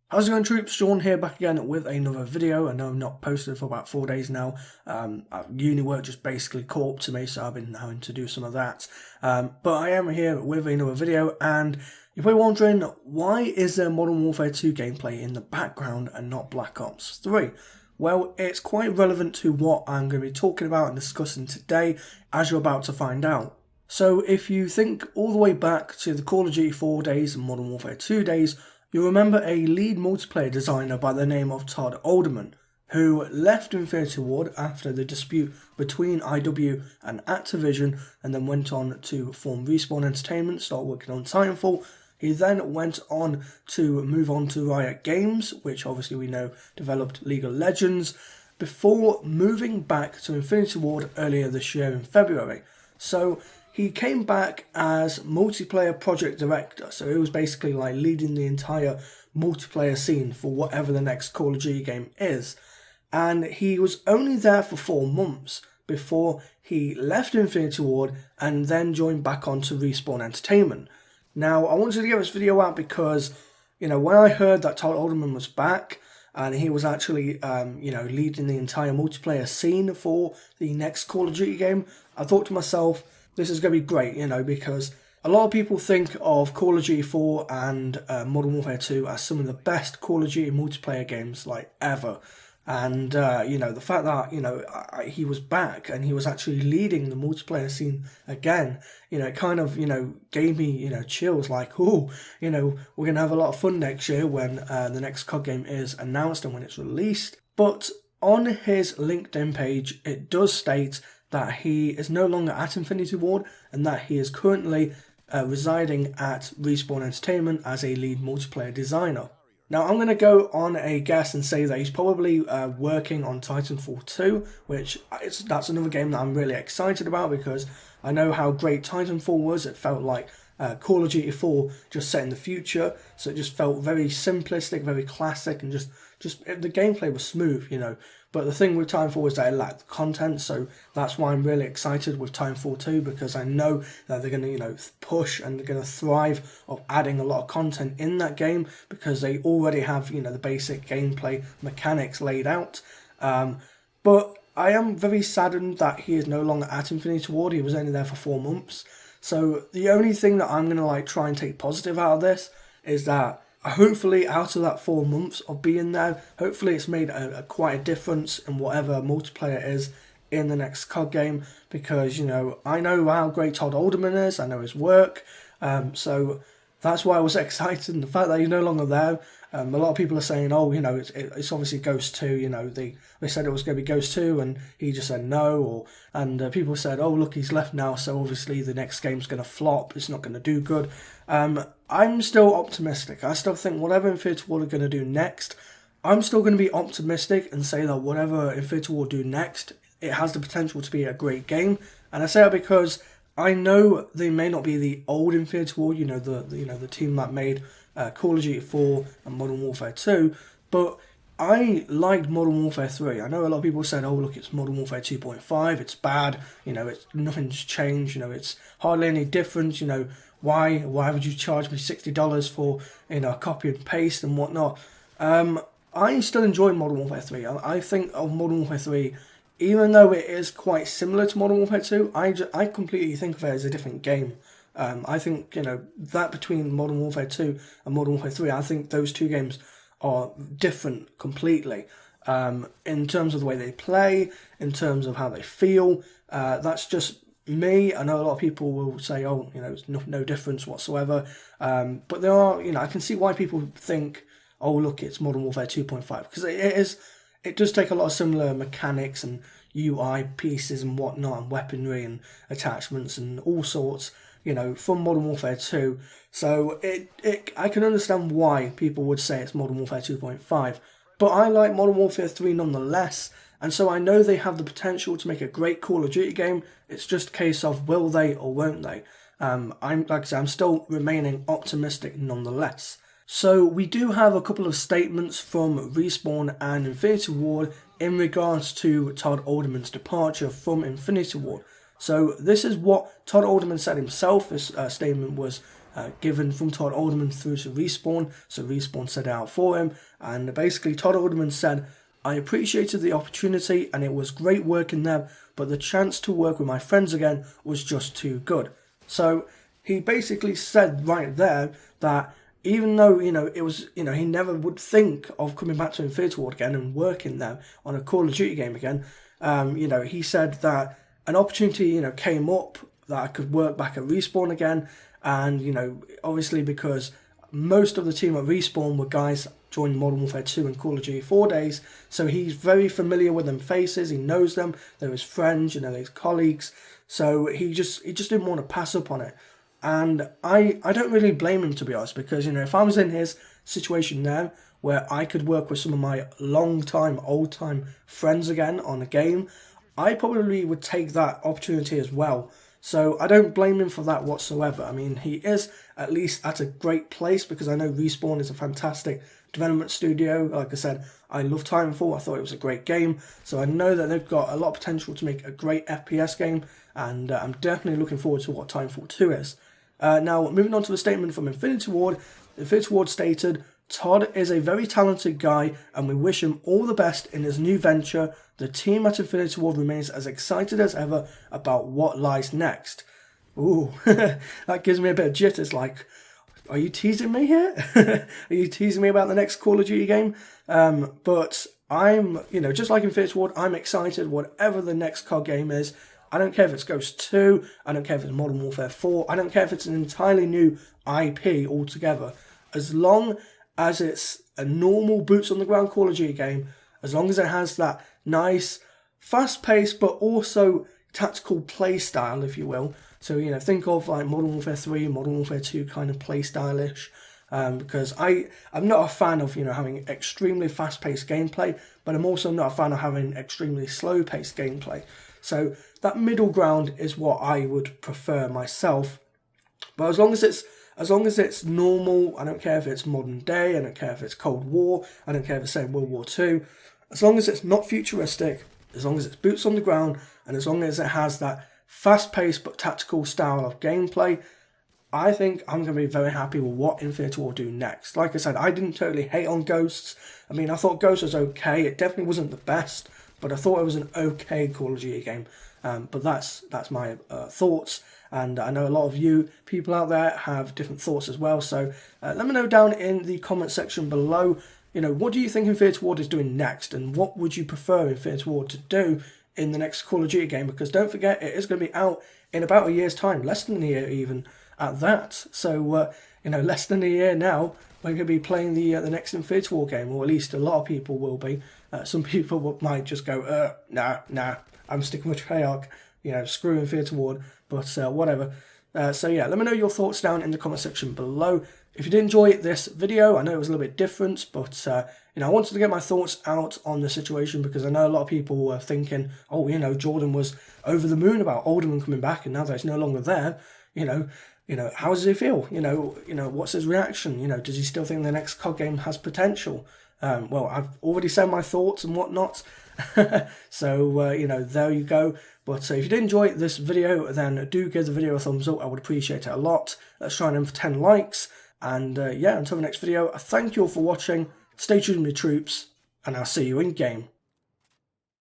How's it going, troops? Sean here, back again with another video. I know I'm not posted for about 4 days now. Uni work just basically caught up to me, so I've been having to do some of that. But I am here with another video, and you're probably wondering, why is there Modern Warfare 2 gameplay in the background and not Black Ops 3? Well, it's quite relevant to what I'm going to be talking about and discussing today, as you're about to find out. So if you think all the way back to the Call of Duty 4 days and Modern Warfare 2 days, you'll remember a lead multiplayer designer by the name of Todd Alderman, who left Infinity Ward after the dispute between IW and Activision, and then went on to form Respawn Entertainment, start working on Titanfall. He then went on to move on to Riot Games, which obviously we know developed League of Legends, before moving back to Infinity Ward earlier this year in February. So he came back as multiplayer project director, so he was basically like leading the entire multiplayer scene for whatever the next Call of Duty game is. And he was only there for 4 months before he left Infinity Ward and then joined back onto Respawn Entertainment. Now, I wanted to get this video out because, when I heard that Todd Alderman was back and he was actually, leading the entire multiplayer scene for the next Call of Duty game, I thought to myself, this is going to be great, because a lot of people think of Call of Duty 4 and Modern Warfare 2 as some of the best Call of Duty multiplayer games like ever. And, the fact that, he was back and he was actually leading the multiplayer scene again, it kind of, gave me, chills like, oh, we're going to have a lot of fun next year when the next COD game is announced and when it's released. But on his LinkedIn page, it does state that he is no longer at Infinity Ward and that he is currently residing at Respawn Entertainment as a lead multiplayer designer. Now, I'm going to go on a guess and say that he's probably working on Titanfall 2, which that's another game that I'm really excited about because I know how great Titanfall was. It felt like Call of Duty 4 just set in the future, so it just felt very simplistic, very classic, and just the gameplay was smooth, But the thing with Titanfall is that it lacked content, so that's why I'm really excited with Titanfall 2, because I know that they're going to, push and they're going to thrive of adding a lot of content in that game because they already have, the basic gameplay mechanics laid out. But I am very saddened that he is no longer at Infinity Ward. He was only there for 4 months. So the only thing that I'm going to try and take positive out of this is that hopefully out of that 4 months of being there, hopefully it's made quite a difference in whatever multiplayer is in the next COD game, because, I know how great Todd Alderman is, I know his work, so that's why I was excited. And the fact that he's no longer there, a lot of people are saying, oh, it's obviously Ghost 2, they said it was going to be Ghost 2 and he just said no, and people said, oh, look, he's left now, so obviously the next game's going to flop, it's not going to do good. I'm still optimistic. I still think whatever Infinity Ward are going to do next, I'm still going to be optimistic and say that whatever Infinity Ward do next, it has the potential to be a great game. And I say that because I know they may not be the old Infinity Ward, the team that made Call of Duty 4 and Modern Warfare 2, but I liked Modern Warfare 3. I know a lot of people said, oh, look, it's Modern Warfare 2.5, it's bad, nothing's changed, it's hardly any different, why would you charge me $60 for, a copy and paste and whatnot? I still enjoy Modern Warfare 3. I think of Modern Warfare 3, even though it is quite similar to Modern Warfare 2, I completely think of it as a different game. I think, that between Modern Warfare 2 and Modern Warfare 3, I think those two games are different completely. In terms of the way they play, in terms of how they feel, that's just me. I know a lot of people will say, oh, it's no difference whatsoever. But there are, I can see why people think, oh, look, it's Modern Warfare 2.5, because it does take a lot of similar mechanics and UI pieces and whatnot, and weaponry and attachments and all sorts, from Modern Warfare 2. So I can understand why people would say it's Modern Warfare 2.5. But I like Modern Warfare 3 nonetheless, and so I know they have the potential to make a great Call of Duty game. It's just a case of will they or won't they. I'm still remaining optimistic nonetheless. So we do have a couple of statements from Respawn and Infinity Ward in regards to Todd Alderman's departure from Infinity Ward. So this is what Todd Alderman said himself. This statement was given from Todd Alderman through to Respawn, so Respawn said it out for him, and basically Todd Alderman said, "I appreciated the opportunity and it was great working there, but the chance to work with my friends again was just too good." So he basically said right there that even though, it was, he never would think of coming back to Infinity Ward again and working there on a Call of Duty game again, he said that an opportunity, came up that I could work back at Respawn again. And, obviously because most of the team at Respawn were guys joined Modern Warfare 2 and Call of Duty 4 days, so he's very familiar with them faces, he knows them, they're his friends, they're his colleagues, so he just didn't want to pass up on it. And I don't really blame him, to be honest, because, if I was in his situation now, where I could work with some of my old-time friends again on a game, I probably would take that opportunity as well. So I don't blame him for that whatsoever. I mean, he is at least at a great place, because I know Respawn is a fantastic development studio. Like I said, I love Titanfall. I thought it was a great game. So I know that they've got a lot of potential to make a great FPS game, and I'm definitely looking forward to what Titanfall 2 is. Now, moving on to the statement from Infinity Ward. Infinity Ward stated, "Todd is a very talented guy and we wish him all the best in his new venture. The team at Infinity Ward remains as excited as ever about what lies next." Ooh, that gives me a bit of jitters, like, are you teasing me here? Are you teasing me about the next Call of Duty game? But I'm, just like Infinity Ward, I'm excited whatever the next COD game is. I don't care if it's Ghost 2, I don't care if it's Modern Warfare 4, I don't care if it's an entirely new IP altogether. As long as it's a normal boots on the ground Call of Duty game, as long as it has that nice, fast-paced but also tactical play style, if you will. So, think of like Modern Warfare 3, Modern Warfare 2 kind of play stylish. Because I'm not a fan of, having extremely fast-paced gameplay, but I'm also not a fan of having extremely slow-paced gameplay. So that middle ground is what I would prefer myself. But as long as it's normal, I don't care if it's modern day, I don't care if it's Cold War, I don't care if it's, say, World War II. As long as it's not futuristic, as long as it's boots on the ground, and as long as it has that fast-paced but tactical style of gameplay, I think I'm going to be very happy with what Infinity Ward do next. Like I said, I didn't totally hate on Ghosts. I mean, I thought Ghosts was okay. It definitely wasn't the best, but I thought it was an okay Call of Duty game. But that's my thoughts, and I know a lot of you people out there have different thoughts as well. So let me know down in the comment section below, what do you think Infinity Ward is doing next, and what would you prefer Infinity Ward to do in the next Call of Duty game? Because don't forget, it is going to be out in about a year's time, less than a year even at that. So less than a year now, we're going to be playing the next Infinity Ward game, or at least a lot of people will be. Some people might just go, nah, I'm sticking with Treyarch, screw Infinity Ward, but whatever. So yeah, let me know your thoughts down in the comment section below. If you did enjoy this video, I know it was a little bit different, but I wanted to get my thoughts out on the situation, because I know a lot of people were thinking, oh, Jordan was over the moon about Alderman coming back, and now that he's no longer there, how does he feel? What's his reaction? Does he still think the next COD game has potential? Well, I've already said my thoughts and whatnot. So, there you go. But if you did enjoy this video, then do give the video a thumbs up. I would appreciate it a lot. Let's try and aim for 10 likes. And yeah, until the next video, I thank you all for watching. Stay tuned with me, troops, and I'll see you in game.